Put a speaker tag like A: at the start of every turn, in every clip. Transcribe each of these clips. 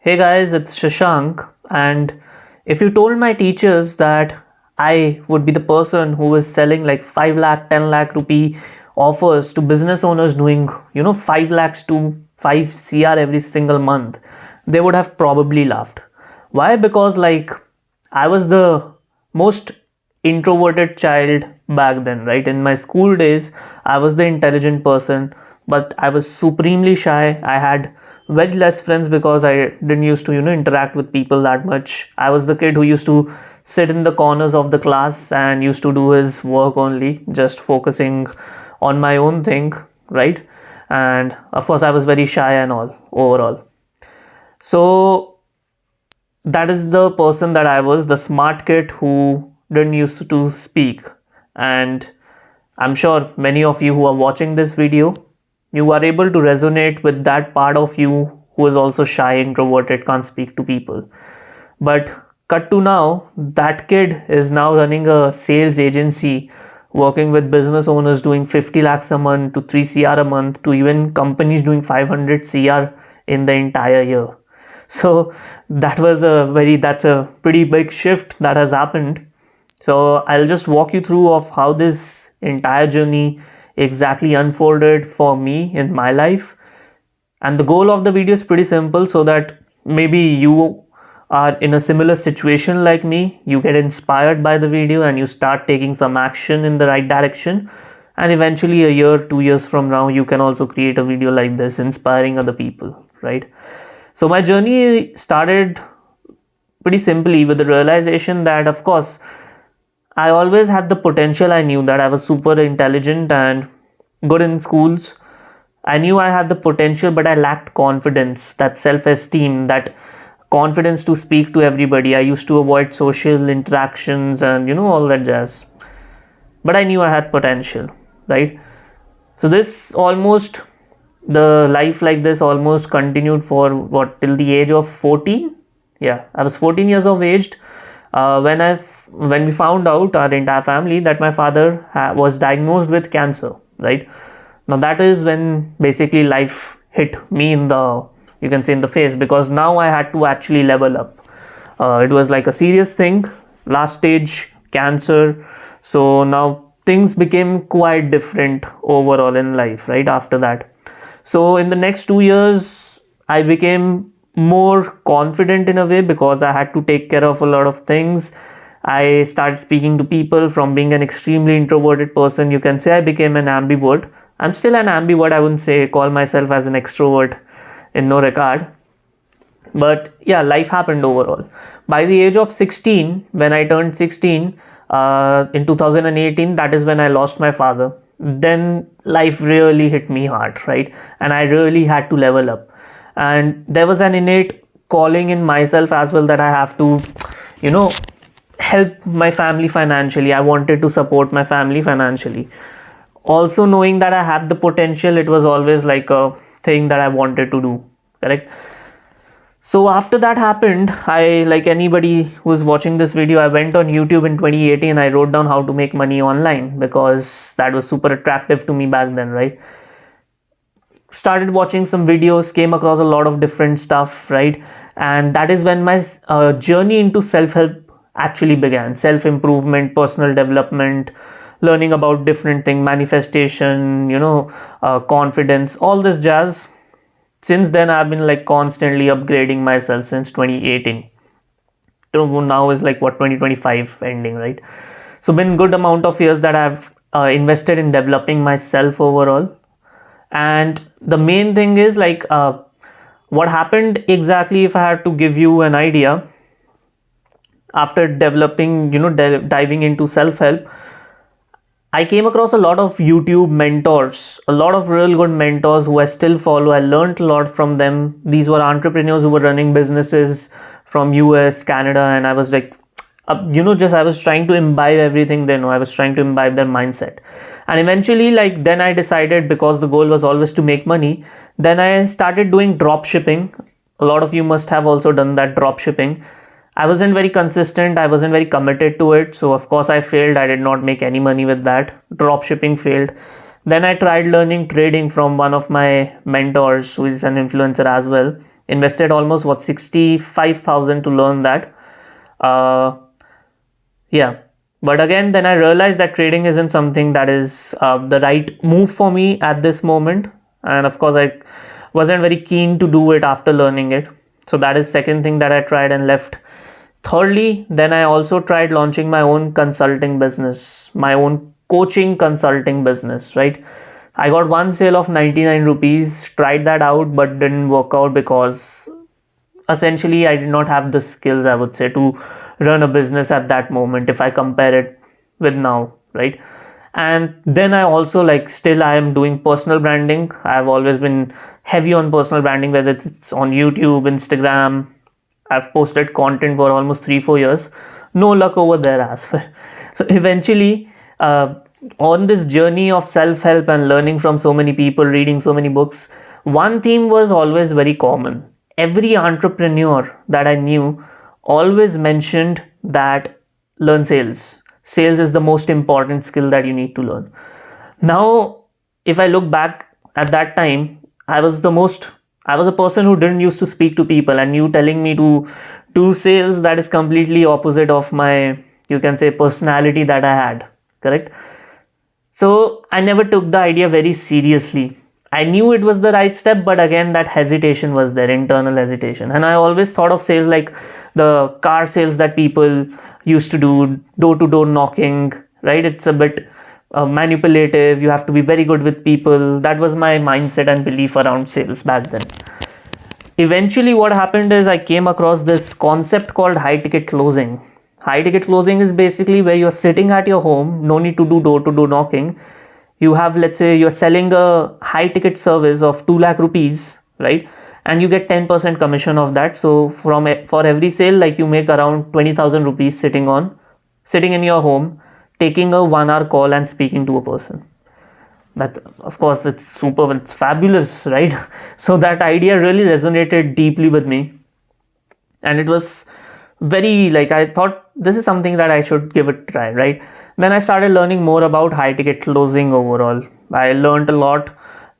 A: Hey guys, it's Shashank, and if you told my teachers that I would be the person who is selling like 5 lakh, 10 lakh rupee offers to business owners doing, 5 lakhs to 5 CR every single month, they would have probably laughed. Why? Because I was the most introverted child back then, right? In my school days, I was the intelligent person, but I was supremely shy. I had very less friends because I didn't used to, interact with people that much. I was the kid who used to sit in the corners of the class and used to do his work only, just focusing on my own thing, right? And of course, I was very shy and all overall. So that is the person that I was, the smart kid who didn't used to speak. And I'm sure many of you who are watching this video, you are able to resonate with that part of you who is also shy, introverted, can't speak to people. But cut to now, that kid is now running a sales agency, working with business owners doing 50 lakhs a month to 3 CR a month to even companies doing 500 CR in the entire year. So that's a pretty big shift that has happened. So I'll just walk you through of how this entire journey exactly unfolded for me in my life. And the goal of the video is pretty simple, so that maybe you are in a similar situation like me, you get inspired by the video and you start taking some action in the right direction. And eventually, a year, 2 years from now, you can also create a video like this, inspiring other people, right? So my journey started pretty simply with the realization that, of course, I always had the potential. I knew that I was super intelligent and good in schools. I knew I had the potential, but I lacked confidence, that self esteem, that confidence to speak to everybody. I used to avoid social interactions and, all that jazz. But I knew I had potential, right? So the life like this almost continued for what, till the age of 14. Yeah, I was 14 years of age when we found out, our entire family, that my father was diagnosed with cancer, right? Now that is when basically life hit me in the, you can say, in the face, because now I had to actually level up. It was like a serious thing, last stage cancer. So now things became quite different overall in life, right? After that, so in the next 2 years, I became more confident in a way because I had to take care of a lot of things. I started speaking to people. From being an extremely introverted person, you can say I became an ambivert. I'm still an ambivert. I wouldn't say call myself as an extrovert in no regard. But yeah, life happened overall. By the age of 16, when I turned 16 in 2018, that is when I lost my father. Then life really hit me hard, right? And I really had to level up. And there was an innate calling in myself as well, that I have to, you know, help my family financially. I wanted to support my family financially. Also, knowing that I had the potential, it was always like a thing that I wanted to do, correct? So after that happened, I, like anybody who's watching this video, I went on YouTube in 2018. I wrote down how to make money online because that was super attractive to me back then, right? Started watching some videos, came across a lot of different stuff, right? And that is when my journey into self-help actually began. Self-improvement, personal development, learning about different things, manifestation, confidence, all this jazz. Since then, I've been like constantly upgrading myself since 2018. So now is like what, 2025 ending, right? So been good amount of years that I've invested in developing myself overall. And the main thing is what happened exactly, if I had to give you an idea, after developing, diving into self-help, I came across a lot of YouTube mentors, a lot of real good mentors who I still follow. I learned a lot from them. These were entrepreneurs who were running businesses from US, Canada, and I was like, I was trying to imbibe everything they know. I was trying to imbibe their mindset. And eventually, then I decided, because the goal was always to make money, then I started doing drop shipping. A lot of you must have also done that, drop shipping. I wasn't very consistent. I wasn't very committed to it. So of course I failed. I did not make any money with that. Drop shipping failed. Then I tried learning trading from one of my mentors, who is an influencer as well. invested almost 65,000 to learn that. uh, yeah, but again, then I realized that trading isn't something that is the right move for me at this moment. And of course, I wasn't very keen to do it after learning it. So that is second thing that I tried and left. Thirdly, then I also tried launching my own consulting business, my own coaching consulting business, right? I got one sale of 99 rupees, tried that out, but didn't work out because essentially I did not have the skills, I would say, to run a business at that moment if I compare it with now, right? And then I also, like, still I am doing personal branding. I've always been heavy on personal branding, whether it's on YouTube, Instagram. I've posted content for almost 3-4 years. No luck over there as well. So eventually, on this journey of self-help and learning from so many people, reading so many books, one theme was always very common. Every entrepreneur that I knew always mentioned that learn sales. Sales is the most important skill that you need to learn. Now, if I look back at that time, I was a person who didn't used to speak to people, and you telling me to do sales, that is completely opposite of my, you can say, personality that I had, correct? So I never took the idea very seriously. I knew it was the right step, but again, that hesitation was there, internal hesitation. And I always thought of sales like the car sales that people used to do, door to door knocking, right? It's a bit manipulative. You have to be very good with people. That was my mindset and belief around sales back then. Eventually, what happened is I came across this concept called high ticket closing. High ticket closing is basically where you're sitting at your home, no need to do door to door knocking. You have, let's say, you're selling a high ticket service of 2 lakh rupees, right? And you get 10% commission of that. So for every sale, like, you make around 20,000 rupees sitting in your home, taking a 1 hour call and speaking to a person. That, of course, it's fabulous, right? So that idea really resonated deeply with me, and it was very, like, I thought this is something that I should give a try, right? Then I started learning more about high ticket closing overall. I learned a lot.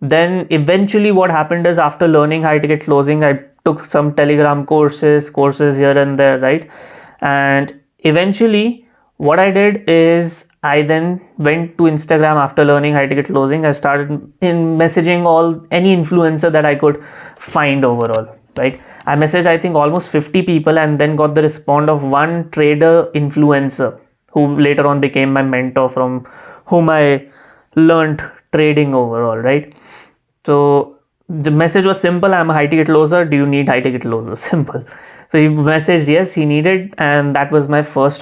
A: Then eventually what happened is, after learning high ticket closing, I took some Telegram courses here and there, right? And eventually what I did is, I then went to Instagram after learning high ticket closing. I started in messaging any influencer that I could find overall, right? I messaged, I think, almost 50 people, and then got the response of one trader influencer who later on became my mentor, from whom I learned trading overall, right? So the message was simple: I'm a high ticket closer. Do you need high ticket closers? Simple. So he messaged yes, he needed, and that was my first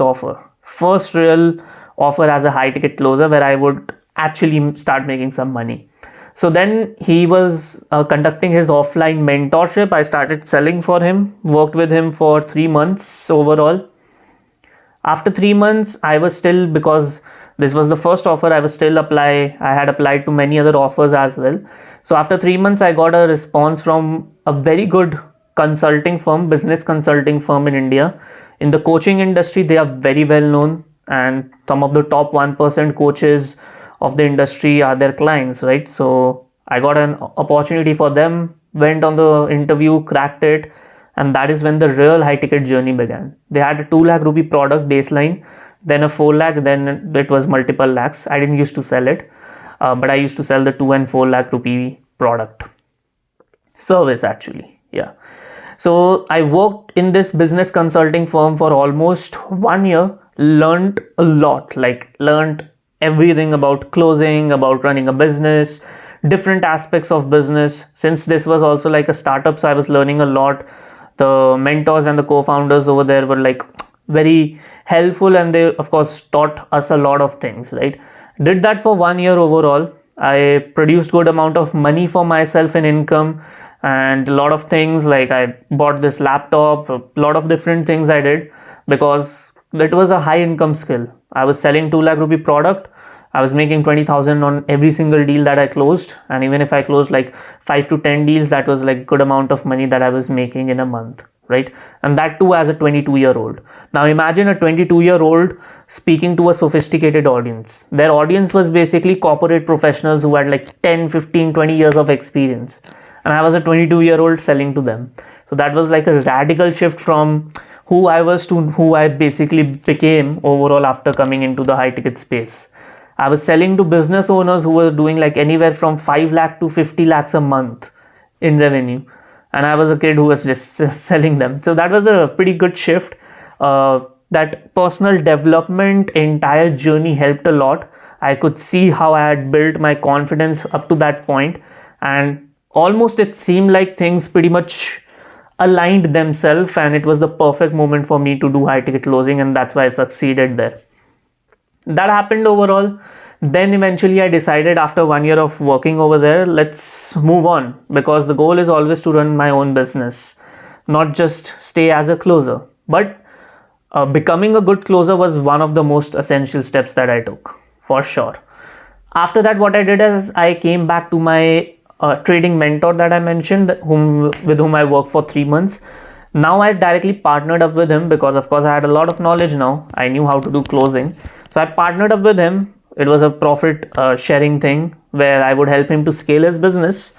A: real offer as a high ticket closer, where I would actually start making some money. So then he was conducting his offline mentorship. I started selling for him, worked with him for 3 months overall. After 3 months, I was still, because this was the first offer, I had applied to many other offers as well. So after 3 months, I got a response from a very good business consulting firm in India. In the coaching industry, they are very well known, and some of the top 1% coaches of the industry are their clients, right? So I got an opportunity for them, went on the interview, cracked it, and that is when the real high ticket journey began. They had a 2 lakh rupee product baseline, then a 4 lakh, then it was multiple lakhs. I didn't used to sell it, but I used to sell the 2 and 4 lakh rupee product service, actually. Yeah. So I worked in this business consulting firm for almost 1 year, learned a lot, learned everything about closing, about running a business, different aspects of business. Since this was also like a startup, so I was learning a lot. The mentors and the co-founders over there were like very helpful, and they of course taught us a lot of things, right? Did that for 1 year overall. I produced good amount of money for myself in income, and a lot of things, like I bought this laptop, a lot of different things I did, because that was a high income skill. I was selling 2 lakh rupee product. I was making 20,000 on every single deal that I closed. And even if I closed like 5 to 10 deals, that was like good amount of money that I was making in a month, right? And that too as a 22-year-old. Now imagine a 22-year-old speaking to a sophisticated audience. Their audience was basically corporate professionals who had like 10, 15, 20 years of experience. And I was a 22-year-old selling to them. So that was like a radical shift from who I was to who I basically became overall after coming into the high ticket space. I was selling to business owners who were doing like anywhere from 5 lakh to 50 lakhs a month in revenue. And I was a kid who was just selling them. So that was a pretty good shift. That personal development entire journey helped a lot. I could see how I had built my confidence up to that point, and almost it seemed like things pretty much aligned themselves, and it was the perfect moment for me to do high ticket closing, and that's why I succeeded there. That happened overall. Then eventually I decided, after 1 year of working over there, let's move on, because the goal is always to run my own business, not just stay as a closer. But becoming a good closer was one of the most essential steps that I took, for sure. After that, what I did is I came back to my trading mentor that I mentioned, with whom I worked for 3 months. Now I directly partnered up with him because, of course, I had a lot of knowledge now. I knew how to do closing. So I partnered up with him. It was a profit sharing thing where I would help him to scale his business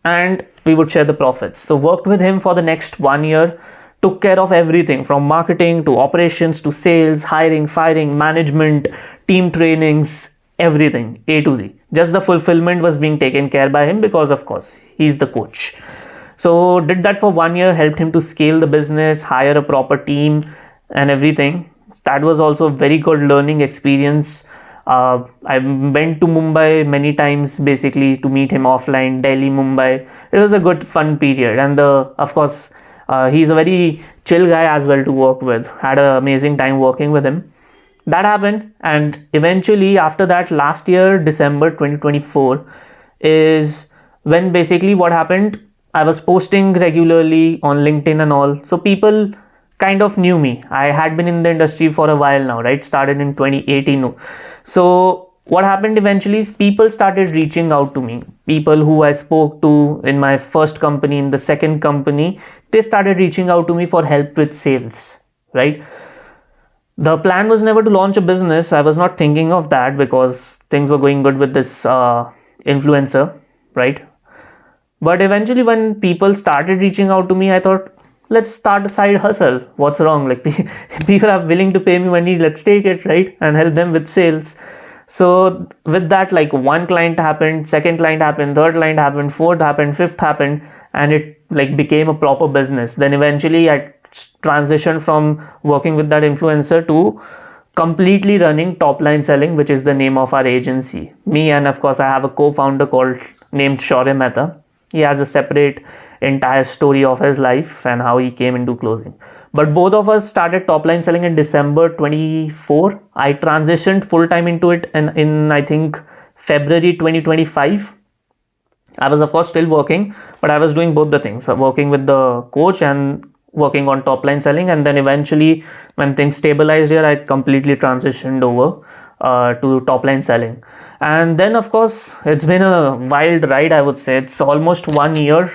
A: and we would share the profits. So worked with him for the next 1 year, took care of everything from marketing to operations to sales, hiring, firing, management, team trainings, everything A to Z. Just the fulfillment was being taken care by him because, of course, he's the coach. So did that for 1 year, helped him to scale the business, hire a proper team and everything. That was also a very good learning experience. I went to Mumbai many times basically to meet him offline, Delhi, Mumbai. It was a good fun period, and of course he's a very chill guy as well to work with. Had an amazing time working with him. That happened, and eventually after that, last year December 2024 is when basically what happened. I was posting regularly on LinkedIn and all, so people kind of knew me. I had been in the industry for a while now, right? Started in 2018. So what happened eventually is people started reaching out to me. People who I spoke to in my first company, in the second company, they started reaching out to me for help with sales, right? The plan was never to launch a business. I was not thinking of that because things were going good with this influencer, right? But eventually when people started reaching out to me, I thought, let's start a side hustle. What's wrong? Like, people are willing to pay me money, let's take it, right? And help them with sales. So with that, like, one client happened, second client happened, third client happened, fourth happened, fifth happened, and it like became a proper business. Then eventually I transitioned from working with that influencer to completely running Top Line Selling, which is the name of our agency. Me, and of course I have a co-founder named Shaurya Mehta. He has a separate entire story of his life and how he came into closing. But both of us started Top Line Selling in December 24. I transitioned full time into it in I think February 2025. I was of course still working, but I was doing both the things, working with the coach and working on Top Line Selling. And then eventually when things stabilized here, I completely transitioned over to Top Line Selling. And then of course it's been a wild ride, I would say. It's almost 1 year.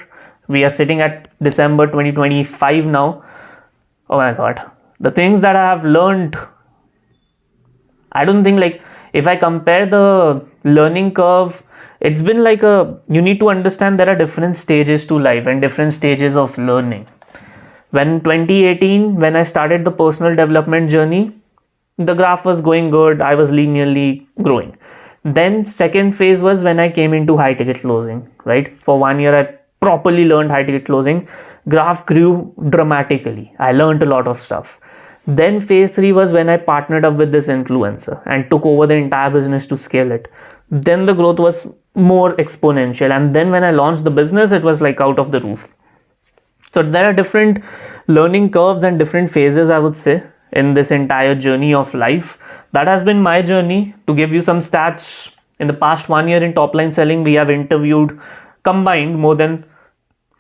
A: We are sitting at December 2025 now. Oh my god, the things that I have learned, I don't think, like, if I compare the learning curve, it's been like you need to understand there are different stages to life and different stages of learning. When 2018, when I started the personal development journey, the graph was going good. I was linearly growing. Then second phase was when I came into high ticket closing, right? For 1 year, I properly learned high ticket closing. Graph grew dramatically. I learned a lot of stuff. Then phase 3 was when I partnered up with this influencer and took over the entire business to scale it. Then the growth was more exponential. And then when I launched the business, it was like out of the roof. So there are different learning curves and different phases, I would say, in this entire journey of life. That has been my journey. To give you some stats, in the past 1 year in Top Line Selling, we have interviewed combined more than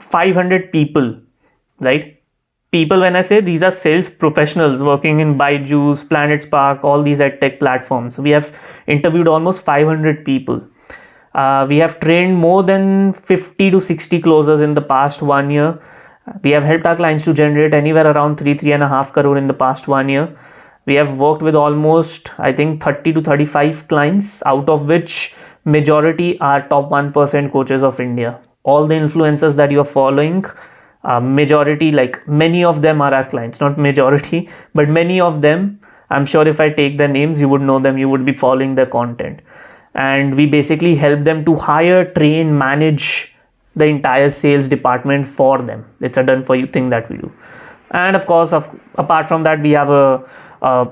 A: 500 people, right? People, when I say, these are sales professionals working in Byju's, Planet Spark, all these EdTech platforms. We have interviewed almost 500 people. We have trained more than 50 to 60 closers in the past 1 year. We have helped our clients to generate anywhere around 3.5 crore in the past 1 year. We have worked with almost, I think, 30 to 35 clients, out of which majority are top 1% coaches of India. All the influencers that you are following, majority, like many of them are our clients, not majority, but many of them. I'm sure if I take their names, you would know them, you would be following their content. And we basically help them to hire, train, manage the entire sales department for them. It's a done for you thing that we do. And of course, apart from that, we have a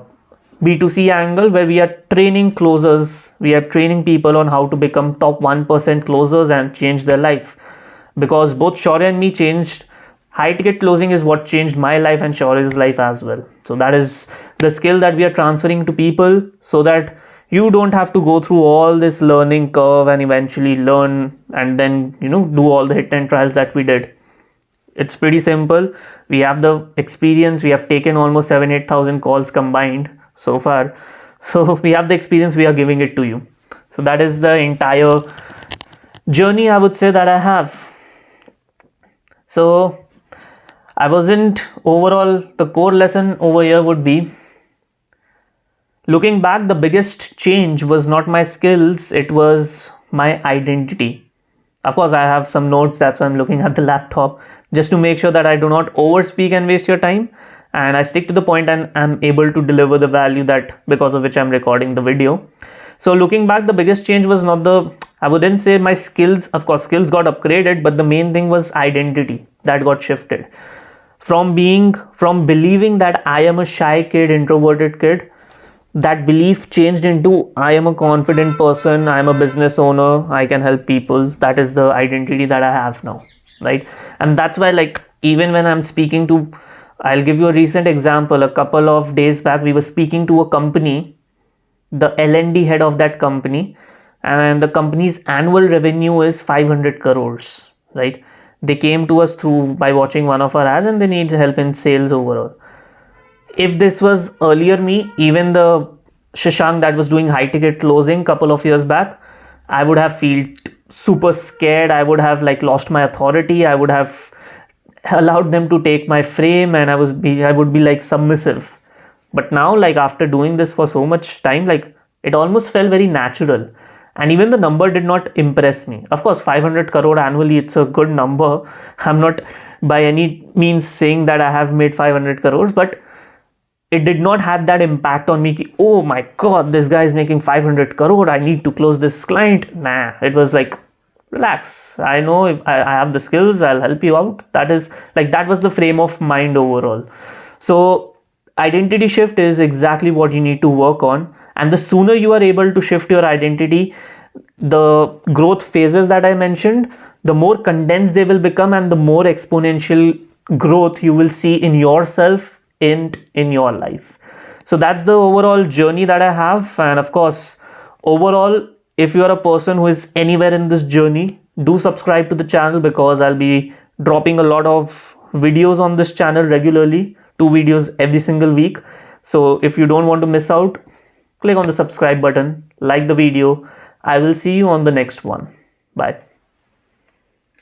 A: B2C angle where we are training closers. We are training people on how to become top 1% closers and change their life. Because both Shaurya and me changed. High ticket closing is what changed my life and Shaurya's life as well. So that is the skill that we are transferring to people, so that you don't have to go through all this learning curve and eventually learn and then, do all the hit and trials that we did. It's pretty simple. We have the experience. We have taken almost 7,000-8,000 calls combined so far. So we have the experience. We are giving it to you. So that is the entire journey, I would say, that I have. So I wasn't overall, the core lesson over here would be, looking back, the biggest change was not my skills, it was my identity. Of course, I have some notes, that's why I'm looking at the laptop, just to make sure that I do not overspeak and waste your time, and I stick to the point and I'm able to deliver the value that because of which I'm recording the video. So looking back, the biggest change was not I wouldn't say my skills. Of course, skills got upgraded, but the main thing was identity that got shifted. From believing that I am a shy kid, introverted kid, that belief changed into I am a confident person, I am a business owner, I can help people. That is the identity that I have now, right? And that's why, like, even when I'm speaking to, I'll give you a recent example. A couple of days back, we were speaking to a company, the L&D head of that company, and the company's annual revenue is 500 crores, right? They came to us by watching one of our ads, and they need help in sales overall. If this was earlier me, even the Shashank that was doing high ticket closing couple of years back, I would have felt super scared. I would have lost my authority. I would have allowed them to take my frame, and I would be submissive. But now, after doing this for so much time, it almost felt very natural. And even the number did not impress me. Of course, 500 crore annually, it's a good number. I'm not by any means saying that I have made 500 crores, but it did not have that impact on me. Oh my God, this guy is making 500 crore. I need to close this client. Nah, it was relax. I know if I have the skills, I'll help you out. That was the frame of mind overall. So identity shift is exactly what you need to work on. And the sooner you are able to shift your identity, the growth phases that I mentioned, the more condensed they will become, and the more exponential growth you will see in yourself and in your life. So that's the overall journey that I have. And of course, overall, if you are a person who is anywhere in this journey, do subscribe to the channel, because I'll be dropping a lot of videos on this channel regularly, 2 videos every single week. So if you don't want to miss out, click on the subscribe button, like the video. I will see you on the next one. Bye.